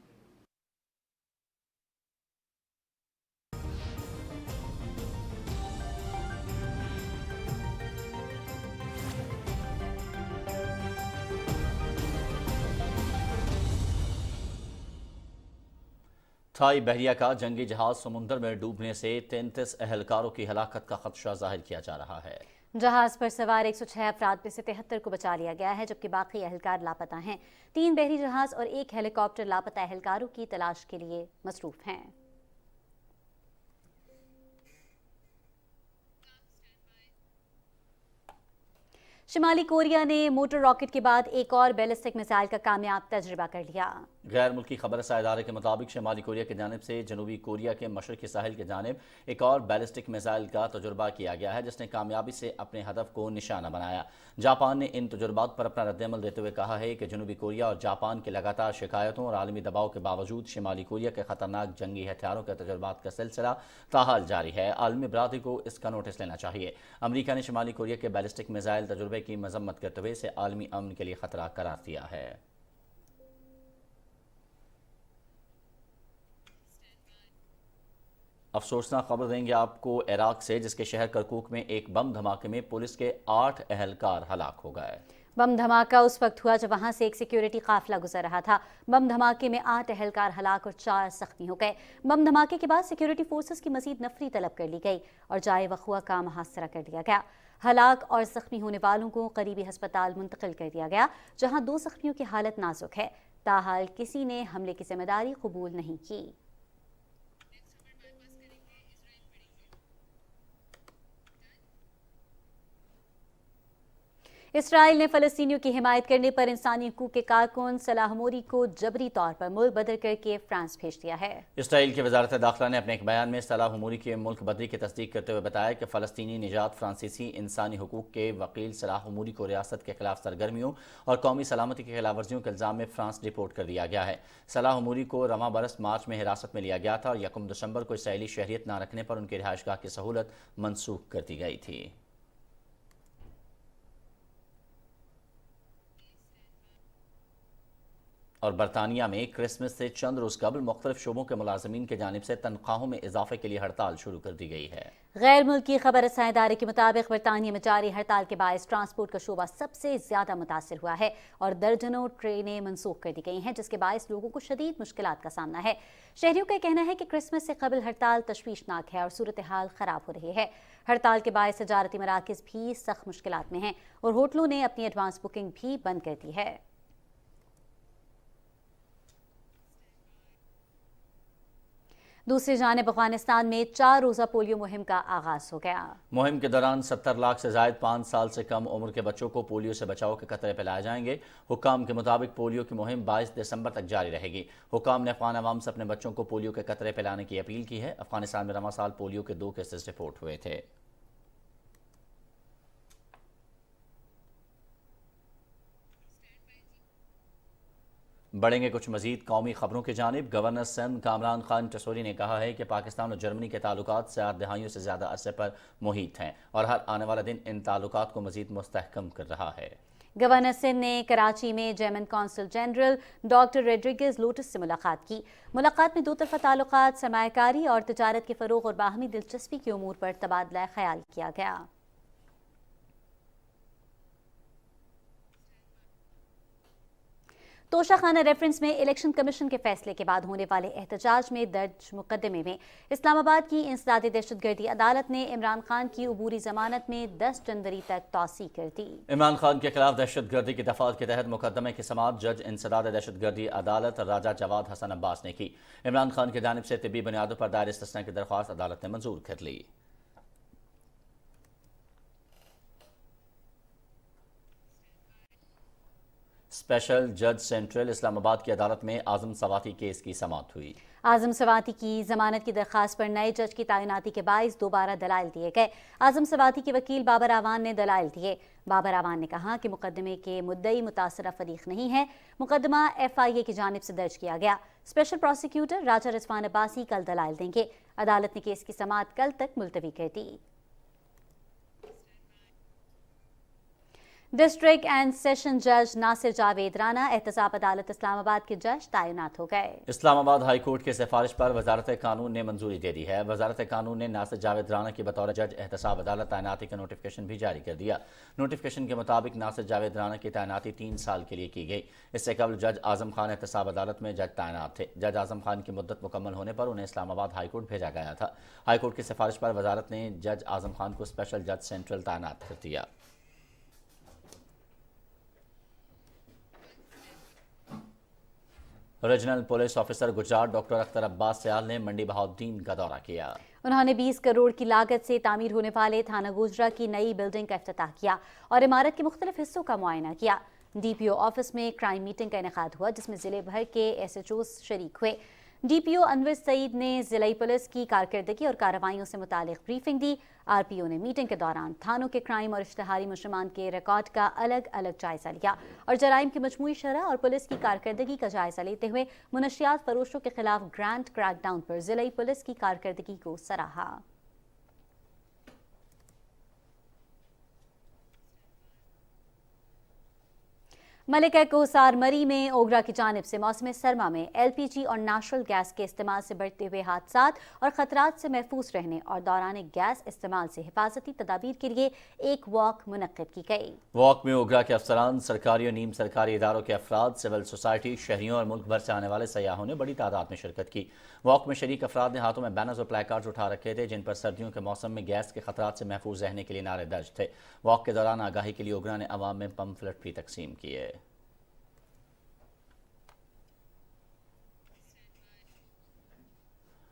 تھائی بحریہ کا جنگی جہاز سمندر میں ڈوبنے سے 33 اہلکاروں کی ہلاکت کا خدشہ ظاہر کیا جا رہا ہے۔ جہاز پر سوار 106 افراد میں سے 73 کو بچا لیا گیا ہے، جبکہ باقی اہلکار لاپتہ ہیں۔ 3 بحری جہاز اور 1 ہیلی کاپٹر لاپتہ اہلکاروں کی تلاش کے لیے مصروف ہیں۔ شمالی کوریا نے موٹر راکٹ کے بعد ایک اور بیلسٹک میزائل کا کامیاب تجربہ کر لیا۔ غیر ملکی خبر رساں ادارے کے مطابق شمالی کوریا کی جانب سے جنوبی کوریا کے مشرقی ساحل کی جانب ایک اور بیلسٹک میزائل کا تجربہ کیا گیا ہے، جس نے کامیابی سے اپنے ہدف کو نشانہ بنایا۔ جاپان نے ان تجربات پر اپنا رد عمل دیتے ہوئے کہا ہے کہ جنوبی کوریا اور جاپان کی لگاتار شکایتوں اور عالمی دباؤ کے باوجود شمالی کوریا کے خطرناک جنگی ہتھیاروں کے تجربات کا سلسلہ تاحال جاری ہے۔ عالمی برادری کو اس کا نوٹس لینا چاہیے۔ امریکہ نے شمالی کوریا کے بیلسٹک میزائل تجربے کی مذمت کرتے ہوئے اسے عالمی امن کے لیے خطرہ قرار دیا ہے۔ افسوسناک خبر دیں گے آپ کو عراق سے، جس کے شہر کرکوک میں ایک بم دھماکے میں پولیس کے 8 اہلکار ہلاک ہو گئے۔ بم دھماکہ اس وقت ہوا جب وہاں سے ایک سیکیورٹی قافلہ گزر رہا تھا۔ بم دھماکے میں 8 اہلکار ہلاک اور 4 زخمی ہو گئے۔ بم دھماکے کے بعد سیکیورٹی فورسز کی مزید نفری طلب کر لی گئی اور جائے وقوع کا محاصرہ کر لیا گیا۔ ہلاک اور زخمی ہونے والوں کو قریبی ہسپتال منتقل کر دیا گیا، جہاں 2 زخمیوں کی حالت نازک ہے۔ تاحال کسی نے حملے کی ذمہ داری قبول نہیں کی۔ اسرائیل نے فلسطینیوں کی حمایت کرنے پر انسانی حقوق کے کارکن صلاح موری کو جبری طور پر ملک بدر کر کے فرانس بھیج دیا ہے۔ اسرائیل کی وزارت داخلہ نے اپنے ایک بیان میں صلاح موری کے ملک بدری کی تصدیق کرتے ہوئے بتایا کہ فلسطینی نژاد فرانسیسی انسانی حقوق کے وکیل صلاح موری کو ریاست کے خلاف سرگرمیوں اور قومی سلامتی کی خلاف ورزیوں کے الزام میں فرانس ڈپورٹ کر دیا گیا ہے۔ صلاح موری کو رواں برس مارچ میں حراست میں لیا گیا تھا اور 1 دسمبر کو اسرائیلی شہریت نہ رکھنے پر ان کی رہائش گاہ کی سہولت منسوخ کر دی گئی تھی۔ اور برطانیہ میں کرسمس سے چند روز قبل مختلف شعبوں کے ملازمین کی جانب سے تنخواہوں میں اضافے کے لیے ہڑتال شروع کر دی گئی ہے۔ غیر ملکی خبر رساں ادارے کے مطابق برطانیہ میں جاری ہڑتال کے باعث ٹرانسپورٹ کا شعبہ سب سے زیادہ متاثر ہوا ہے اور درجنوں ٹرینیں منسوخ کر دی گئی ہیں، جس کے باعث لوگوں کو شدید مشکلات کا سامنا ہے۔ شہریوں کا کہنا ہے کہ کرسمس سے قبل ہڑتال تشویشناک ہے اور صورتحال خراب ہو رہی ہے۔ ہڑتال کے باعث تجارتی مراکز بھی سخت مشکلات میں ہیں اور ہوٹلوں نے اپنی ایڈوانس بکنگ بھی بند کر دی ہے۔ دوسری جانب افغانستان میں 4 روزہ پولیو مہم کا آغاز ہو گیا۔ مہم کے دوران 70 لاکھ سے زائد 5 سال سے کم عمر کے بچوں کو پولیو سے بچاؤ کے قطرے پلائے جائیں گے۔ حکام کے مطابق پولیو کی مہم 22 دسمبر تک جاری رہے گی۔ حکام نے افغان عوام سے اپنے بچوں کو پولیو کے قطرے پلانے کی اپیل کی ہے۔ افغانستان میں رواں سال پولیو کے 2 کیسز رپورٹ ہوئے تھے۔ بڑھیں گے کچھ مزید قومی خبروں کی جانب۔ گورنر سندھ کامران خان ٹسوری نے کہا ہے کہ پاکستان اور جرمنی کے تعلقات 4 دہائیوں سے زیادہ عرصے پر محیط ہیں اور ہر آنے والا دن ان تعلقات کو مزید مستحکم کر رہا ہے۔ گورنر سندھ نے کراچی میں German consul general doctor Rodriguez Lotus سے ملاقات کی۔ ملاقات میں 2 طرفہ تعلقات، سرمایہ کاری اور تجارت کے فروغ اور باہمی دلچسپی کے امور پر تبادلہ خیال کیا گیا۔ توشہ خانہ ریفرنس میں الیکشن کمیشن کے فیصلے کے بعد ہونے والے احتجاج میں درج مقدمے میں اسلام آباد کی انسدادی دہشت گردی عدالت نے عمران خان کی عبوری ضمانت میں 10 جنوری تک توسیع کر دی۔ عمران خان کے خلاف دہشت گردی کی دفعات کے تحت مقدمے کی سماعت جج انسداد دہشت گردی عدالت راجہ جواد حسن عباس نے کی۔ عمران خان کی جانب سے طبی بنیادوں پر دائر استثناء کی درخواست عدالت نے منظور کر لی۔ اسپیشل جج سینٹرل اسلام آباد کی عدالت میں اعظم سواتی کیس کی سماعت ہوئی۔ اعظم سواتی کی ضمانت کی درخواست پر نئے جج کی تعیناتی کے باعث دوبارہ دلائل دیے گئے۔ اعظم سواتی کے وکیل بابر اعوان نے دلائل دیے۔ بابر اعوان نے کہا کہ مقدمے کے مدعی متاثرہ فریق نہیں ہے، مقدمہ FIA کی جانب سے درج کیا گیا۔ اسپیشل پروسیکیوٹر راجہ رضوان عباسی کل دلائل دیں گے۔ عدالت نے کیس کی سماعت کل تک ملتوی کر دی۔ ڈسٹرکٹ اینڈ سیشن جج ناصر جاوید رانا احتساب عدالت اسلام آباد کے جج تعینات ہو گئے۔ اسلام آباد ہائی کورٹ کی سفارش پر وزارت قانون نے منظوری دے دی ہے۔ وزارت قانون نے ناصر جاوید رانا کی بطور جج احتساب عدالت تعیناتی کا نوٹیفیکیشن بھی جاری کر دیا۔ نوٹیفیکیشن کے مطابق ناصر جاوید رانا کی تعیناتی 3 سال کے لیے کی گئی۔ اس سے قبل جج اعظم خان احتساب عدالت میں جج تعینات تھے۔ جج اعظم خان کی مدت مکمل ہونے پر انہیں اسلام آباد ہائی کورٹ بھیجا گیا تھا۔ ہائی کورٹ کی سفارش پر وزارت نے جج اعظم خان کو اسپیشل جج سینٹرل تعینات کر دیا۔ Regional police officer Gujrat doctor Akhtar Abbas Sial نے منڈی بہاؤالدین کا دورہ کیا۔ انہوں نے 20 کروڑ کی لاگت سے تعمیر ہونے والے تھانہ گوجرا کی نئی بلڈنگ کا افتتاح کیا اور عمارت کے مختلف حصوں کا معائنہ کیا۔ DPO آفس میں کرائم میٹنگ کا انعقاد ہوا جس میں ضلع بھر کے SHOs شریک ہوئے۔ DPO انور سعید نے ضلعی پولیس کی کارکردگی اور کارروائیوں سے متعلق بریفنگ دی۔ RPO نے میٹنگ کے دوران تھانوں کے کرائم اور اشتہاری مجرمان کے ریکارڈ کا الگ الگ جائزہ لیا اور جرائم کی مجموعی شرح اور پولیس کی کارکردگی کا جائزہ لیتے ہوئے منشیات فروشوں کے خلاف گرانڈ کریک ڈاؤن پر ضلعی پولیس کی کارکردگی کو سراہا۔ ملکہ کوثر مری میں اوگرا کی جانب سے موسم سرما میں LPG اور نیچرل گیس کے استعمال سے بڑھتے ہوئے حادثات اور خطرات سے محفوظ رہنے اور دوران گیس استعمال سے حفاظتی تدابیر کے لیے ایک واک منعقد کی گئی۔ واک میں اوگرا کے افسران، سرکاری اور نیم سرکاری اداروں کے افراد، سول سوسائٹی، شہریوں اور ملک بھر سے آنے والے سیاحوں نے بڑی تعداد میں شرکت کی۔ واک میں شریک افراد نے ہاتھوں میں بینرز اور پلائی کارڈز اٹھا رکھے تھے جن پر سردیوں کے موسم میں گیس کے خطرات سے محفوظ رہنے کے لیے نعرے درج تھے۔ واک کے دوران آگاہی کے لیے اوگرا نے عوام میں پمفلٹ بھی تقسیم کیے۔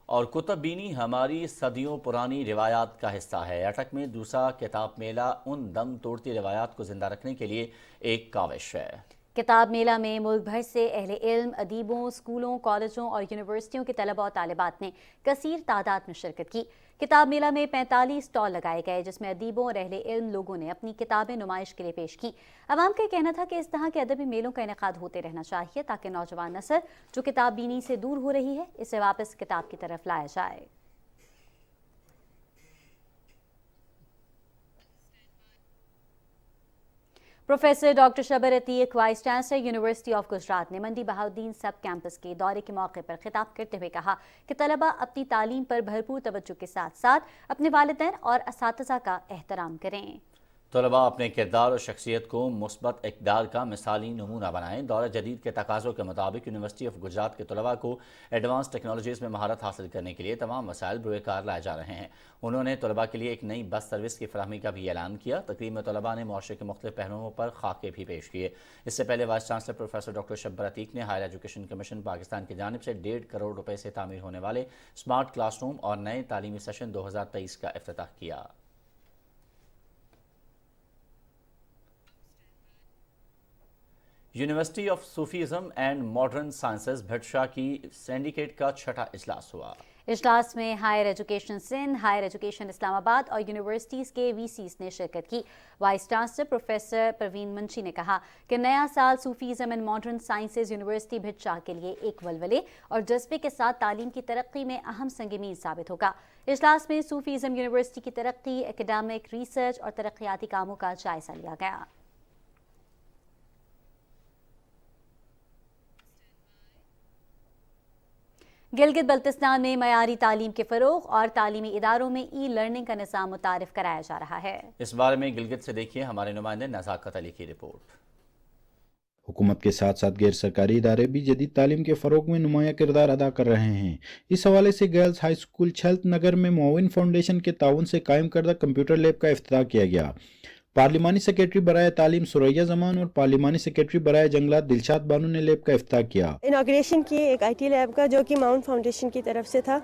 اور کتب بینی ہماری صدیوں پرانی روایات کا حصہ ہے۔ اٹک میں دوسرا کتاب میلہ ان دم توڑتی روایات کو زندہ رکھنے کے لیے ایک کاوش ہے۔ کتاب میلہ میں ملک بھر سے اہل علم، ادیبوں، اسکولوں، کالجوں اور یونیورسٹیوں کے طلباء اور طالبات نے کثیر تعداد میں شرکت کی۔ کتاب میلہ میں 45 اسٹال لگائے گئے جس میں ادیبوں اور اہل علم لوگوں نے اپنی کتابیں نمائش کے لیے پیش کی۔ عوام کا کہنا تھا کہ اس طرح کے ادبی میلوں کا انعقاد ہوتے رہنا چاہیے تاکہ نوجوان نسل جو کتاب بینی سے دور ہو رہی ہے اسے واپس کتاب کی طرف لایا جائے۔ Professor doctor Shabbir Atiq vice chancellor university of Gujrat ने मंडी बहाउद्दीन सब कैंपस के दौरे के मौके पर खिताब करते हुए कहा कि तलबा अपनी तालीम पर भरपूर तवज्जो के साथ साथ अपने वालिदैन और असातिज़ा का एहतराम करें। तलबा अपने किरदार और शख्सियत को मुस्बत इक़दार का मिसाली नमूना बनाएं। दौर जदीद के तकाज़ों के मुताबिक यूनिवर्सिटी ऑफ गुजरात के तलबा को एडवांस टेक्नोलॉजीज़ में महारत हासिल करने के लिए तमाम वसाइल बुरेकार लाए जा रहे हैं। उन्होंने तलबा के लिए एक नई बस सर्विस की फराहमी का भी ऐलान किया। तकरीब में तलबा ने मुआशरे के मुख्तलिफ पहलुओं पर खाके भी पेश किए। इससे पहले vice chancellor professor doctor Shabbar Atiq ने हायर एजुकेशन कमीशन पाकिस्तान की जानिब से 1.5 करोड़ रुपए से तामीर होने वाले स्मार्ट क्लासरूम और नए तालीमी सेशन 2023 का इफ्तिताह किया। University of Sufism and modern sciences Bhitshah की सिंडिकेट का छठा इजलास हुआ। इजलास में higher education Sindh, higher education Islamabad और यूनिवर्सिटीज़ के वीसीज ने शिरकत की। Vice chancellor professor Parveen Munshi ने कहा कि नया साल Sufism and modern sciences university Bhitshah के लिए एक वलवले और जज्बे के साथ तालीम की तरक्की में अहम संगमीन साबित होगा। इजलास में सूफीज़म यूनिवर्सिटी की तरक्की, एकेडमिक रिसर्च और तरक्याती कामों का जायजा लिया गया। गिलगित बल्तिस्तान में मयारी तालीम के फ़रोग़ और तालीमी इदारों में ई लर्निंग का निज़ाम मुतारिफ कराया जा रहा है। इस बारे में गिलगित से देखिए हमारे नुमाइंदे नज़ाकत अली की रिपोर्ट। हुकूमत के साथ साथ गैर सरकारी इदारे भी जदीद तालीम के फ़रोग़ में नुमाया किरदार अदा कर रहे हैं। इस हवाले से गर्ल्स हाई स्कूल छल्त नगर में मोविन फाउंडेशन के ताउन से कायम करदा कंप्यूटर लैब का इफ्तिताह किया गया। पार्लिमानी सेक्रेटरी बराए तालीम सुरैया जमान और पार्लिमानी सेक्रेटरी बराए जंगलात दिलशाद बानू ने लैब का इफ्तिताह किया। इनॉग्रेशन किए एक आईटी लैब का जो कि माउंट फाउंडेशन की तरफ से था,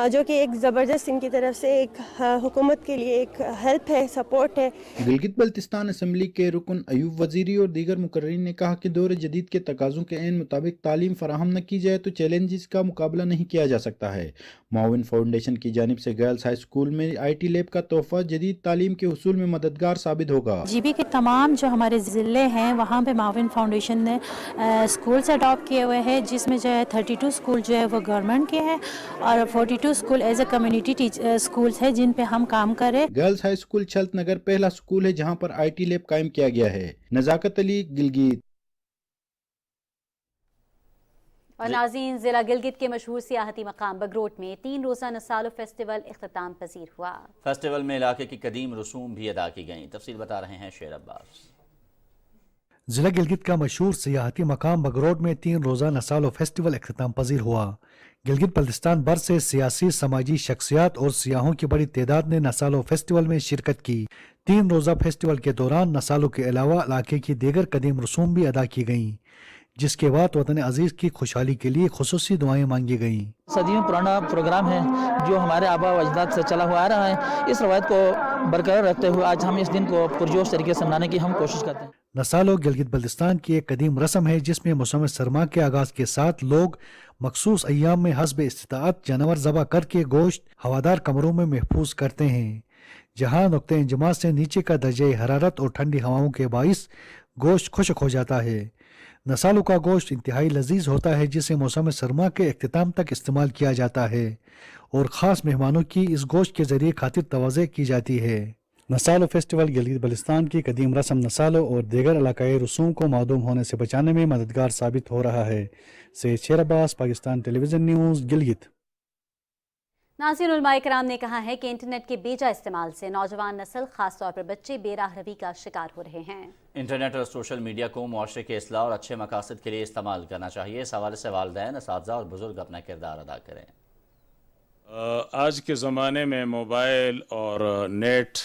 जो कि एक ज़बरदस्त इनकी तरफ से एक हुकूमत के लिए एक हेल्प है, सपोर्ट है। गिलगित बल्तिस्तान असम्बली के रुकन अयूब वजीरी और दीगर मुकर्रीन ने कहा कि दौर जदीद के तकाज़ों के ऐन मुताबिक तालीम फराहम न की जाए तो चैलेंजेस का मुकाबला नहीं किया जा सकता है। मोविन फाउंडेशन की जानिब से गर्ल्स हाई स्कूल में IT लैब का तोहफा जदीद तालीम के हुसूल में मददगार साबित होगा। GB के तमाम जो हमारे ज़िले हैं वहाँ पे मोविन फाउंडेशन ने स्कूल से अडॉप्ट किए हुए हैं, जिसमें जो है 32 स्कूल जो है वो गवर्नमेंट के हैं और 42 school as a community schools है जिन पे हम काम करें। गर्ल्स हाई स्कूल छल्त नगर पहला स्कूल है जहाँ पर IT लैब कायम किया गया है। नज़ाकत अली, गिलगित। और नाज़रीन, ज़िला गिलगित के मशहूर सियाहती मकाम बगरोट में 3 रोज़ा नसालो फेस्टिवल इख्तिताम पजीर हुआ। फेस्टिवल में इलाके की कदीम रसूम भी अदा की गईं। तफसील बता रहे हैं शेर अब्बास। जिला गिलगित का मशहूर सियाहती मकाम बगरोट में 3 रोज़ा नसालो फेस्टिवल इख्तिताम पजीर हुआ। गिलगित बल्तिस्तान भर से सियासी समाजी शख्सियात और सियाहों की बड़ी तादाद ने नसालो फेस्टिवल में शिरकत की। 3 रोज़ा फेस्टिवल के दौरान नसालो के अलावा इलाके की दीगर कदीम रसूम भी अदा की गईं, जिसके बाद वतन अजीज की खुशहाली के लिए खुसूसी दुआएं मांगी गईं। सदियों पुराना प्रोग्राम है जो हमारे आबा व अजदाद से चला हुआ आ रहा है। इस रवायत को बरकरार रखते हुए आज हम इस दिन को पुरजोश तरीके से मनाने की हम कोशिश करते हैं। नसालो गिलगित बल्तिस्तान की एक कदीम रस्म है जिसमें मौसम सरमा के आगाज के साथ लोग मखसूस अय्याम में हस्ब इस्तिताअत जानवर ज़बह करके गोश्त हवादार कमरों में महफूज करते हैं, जहाँ नुक्ते इंजमा से नीचे का दर्जे हरारत और ठंडी हवाओं के बाइस गोश्त खुश्क हो जाता है। नसालो का गोश्त इंतहाई लजीज होता है जिसे मौसम सरमा के इख्तिताम तक इस्तेमाल किया जाता है और ख़ास मेहमानों की इस गोश्त के ज़रिए खातिर तवाज़े की जाती है। नसालो फेस्टिवल गिलगित बल्तिस्तान की कदीम रस्म नसालो और दीगर इलाकाई रसूम को मादूम होने से बचाने में मददगार साबित हो रहा है। सैयद शेर अब्बास, पाकिस्तान टेलीविज़न न्यूज़, गिलगित। नाज़रीन, उलमाए किराम ने कहा है कि इंटरनेट के बेजा इस्तेमाल से नौजवान नस्ल खासतौर पर बच्चे बेराह रवी का शिकार हो रहे हैं। इंटरनेट और सोशल मीडिया को मुआशरे के इस्लाह और अच्छे मकासद के लिए इस्तेमाल करना चाहिए। इस हवाले से वालिदैन, असातिज़ा और बुजुर्ग अपना किरदार अदा करें। आज के ज़माने में मोबाइल और नेट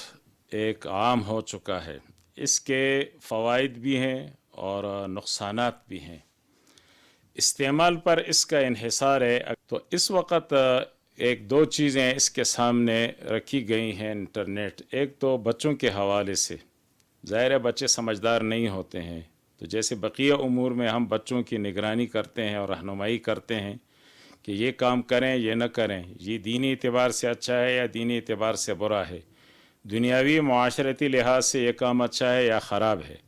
एक आम हो चुका है। इसके फ़वाइद भी हैं और नुकसानात भी हैं। इस्तेमाल पर इसका इन्हिसार है। तो इस वक्त एक दो चीज़ें इसके सामने रखी गई हैं इंटरनेट। एक तो बच्चों के हवाले से, ज़ाहिर है बच्चे समझदार नहीं होते हैं, तो जैसे बकिया उमूर में हम बच्चों की निगरानी करते हैं और रहनुमाई करते हैं कि ये काम करें ये न करें, ये दीनी एतबार से अच्छा है या दीनी एतबार से बुरा है, दुनियावी मुआशरती लिहाज से ये काम अच्छा है या ख़राब है।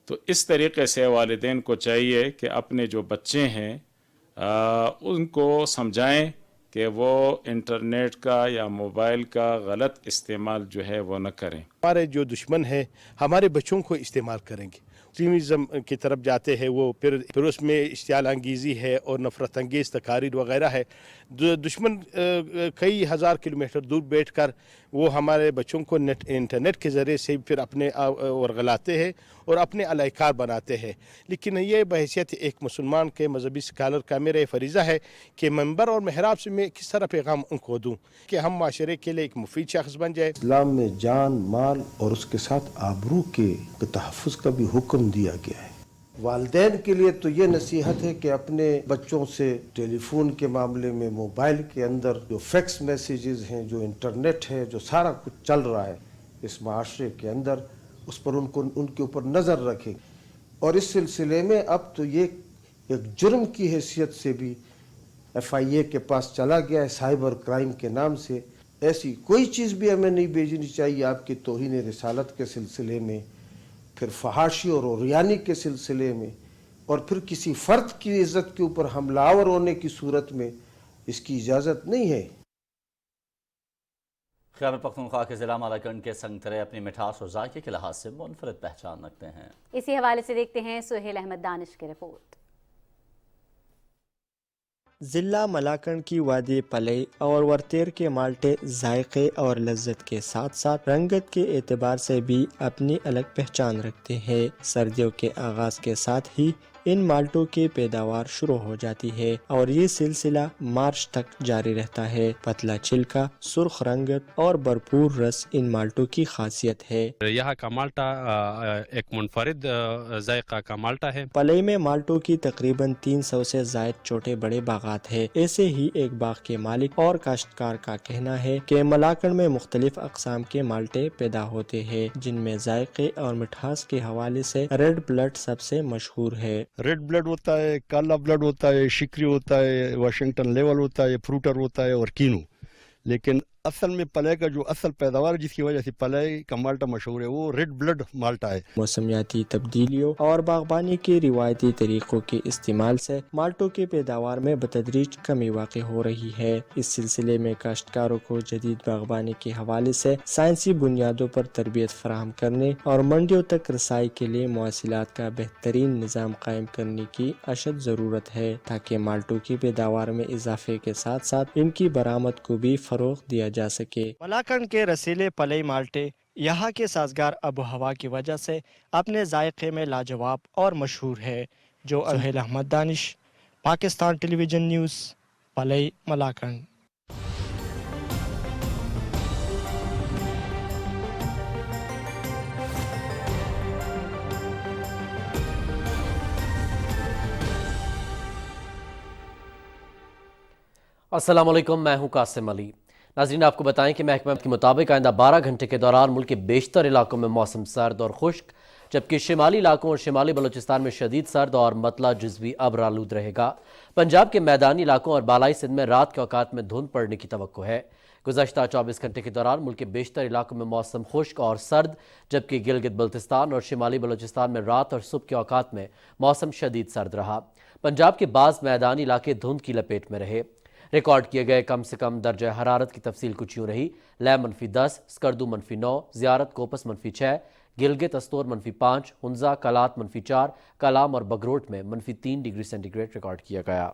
तो इस तरीके से वालिदैन को चाहिए कि अपने जो बच्चे हैं उनको समझाएं کہ وہ انٹرنیٹ کا یا موبائل کا غلط استعمال جو ہے وہ نہ کریں۔ ہمارے جو دشمن ہیں ہمارے بچوں کو استعمال کریں گے، ایکسٹریمزم کی طرف جاتے ہیں، وہ پھر اس میں اشتعال انگیزی ہے اور نفرت انگیز تقاریر وغیرہ ہے۔ دشمن کئی ہزار کلومیٹر دور بیٹھ کر وہ ہمارے بچوں کو انٹرنیٹ کے ذریعے سے پھر اپنے ورغلاتے ہیں اور اپنے علیکار بناتے ہیں۔ لیکن یہ بحیثیت ایک مسلمان کے مذہبی اسکالر کا میرا فریضہ ہے کہ منبر اور محراب سے میں کس طرح پیغام ان کو دوں کہ ہم معاشرے کے لیے ایک مفید شخص بن جائے۔ اسلام میں جان، مال اور اس کے ساتھ آبرو کے تحفظ کا بھی حکم دیا گیا ہے۔ والدین کے لیے تو یہ نصیحت ہے کہ اپنے بچوں سے ٹیلی فون کے معاملے میں، موبائل کے اندر جو فیکس میسیجز ہیں، جو انٹرنیٹ ہے، جو سارا کچھ چل رہا ہے اس معاشرے کے اندر، اس پر ان کے اوپر نظر رکھیں۔ اور اس سلسلے میں اب تو یہ ایک جرم کی حیثیت سے بھی FIA کے پاس چلا گیا ہے، سائبر کرائم کے نام سے۔ ایسی کوئی چیز بھی ہمیں نہیں بھیجنی چاہیے آپ کی توہین رسالت کے سلسلے میں، پھر فحاشی اور عریانی کے سلسلے میں، اور پھر کسی فرد کی عزت کے اوپر حملہ آور ہونے کی صورت میں اس کی اجازت نہیں ہے۔ خیبر پختونخوا کے ضلع مالاکنڈ کے سنگترے اپنی مٹھاس اور ذائقے کے لحاظ سے منفرد پہچان رکھتے ہیں۔ اسی حوالے سے دیکھتے ہیں سہیل احمد دانش کی رپورٹ۔ ضلع ملاکنڈ کی وادی پلئی اور ورتیر کے مالٹے ذائقے اور لذت کے ساتھ ساتھ رنگت کے اعتبار سے بھی اپنی الگ پہچان رکھتے ہیں۔ سردیوں کے آغاز کے ساتھ ہی ان مالٹوں کی پیداوار شروع ہو جاتی ہے اور یہ سلسلہ مارچ تک جاری رہتا ہے۔ پتلا چھلکا، سرخ رنگت اور بھرپور رس ان مالٹوں کی خاصیت ہے۔ یہاں کا مالٹا ایک منفرد ذائقہ کا مالٹا ہے۔ پلئی میں مالٹوں کی تقریباً 300 سے زائد چھوٹے بڑے باغات ہیں۔ ایسے ہی ایک باغ کے مالک اور کاشتکار کا کہنا ہے کہ ملاکنڈ میں مختلف اقسام کے مالٹے پیدا ہوتے ہیں، جن میں ذائقے اور مٹھاس کے حوالے سے ریڈ بلڈ سب سے مشہور ہے۔ ریڈ بلڈ ہوتا ہے، کالا بلڈ ہوتا ہے، شکری ہوتا ہے، واشنگٹن لیول ہوتا ہے، فروٹر ہوتا ہے اور کینو۔ لیکن اصل میں پلے کا جو اصل پیداوار جس کی وجہ سے پلے کا مالٹا مشہور ہے وہ ریڈ بلڈ مالٹا ہے۔ موسمیاتی تبدیلیوں اور باغبانی کے روایتی طریقوں کے استعمال سے مالٹوں کی پیداوار میں بتدریج کمی واقع ہو رہی ہے۔ اس سلسلے میں کاشتکاروں کو جدید باغبانی کے حوالے سے سائنسی بنیادوں پر تربیت فراہم کرنے اور منڈیوں تک رسائی کے لیے مواصلات کا بہترین نظام قائم کرنے کی اشد ضرورت ہے، تاکہ مالٹوں کی پیداوار میں اضافے کے ساتھ ساتھ ان کی برآمد کو بھی فروغ دیا جا سکے۔ ملاکنڈ کے رسیلے پلئی مالٹے یہاں کے سازگار آب و ہوا کی وجہ سے اپنے ذائقے میں لاجواب اور مشہور ہے۔ جو سہیل احمد دانش، پاکستان ٹیلی ویژن نیوز، پلئی ملاکنڈ۔ السلام علیکم، میں ہوں قاسم علی۔ ناظرین، آپ کو بتائیں کہ محکمہ کے مطابق آئندہ 12 گھنٹے کے دوران ملک کے بیشتر علاقوں میں موسم سرد اور خشک، جبکہ شمالی علاقوں اور شمالی بلوچستان میں شدید سرد اور مطلع جزوی ابر آلود رہے گا۔ پنجاب کے میدانی علاقوں اور بالائی سندھ میں رات کے اوقات میں دھند پڑنے کی توقع ہے۔ گزشتہ 24 گھنٹے کے دوران ملک کے بیشتر علاقوں میں موسم خشک اور سرد، جبکہ گلگت بلتستان اور شمالی بلوچستان میں رات اور صبح کے اوقات میں موسم شدید سرد رہا۔ پنجاب کے بعض میدانی علاقے دھند کی لپیٹ میں رہے۔ ریکارڈ کیے گئے کم سے کم درجہ حرارت کی تفصیل کچھ یوں رہی: لے -10، سکردو -9، زیارت کوپس -6، گلگت استور -5، ہنزا کلات -4، کلام اور بگروٹ میں -3 ڈگری سینٹی گریڈ ریکارڈ کیا گیا۔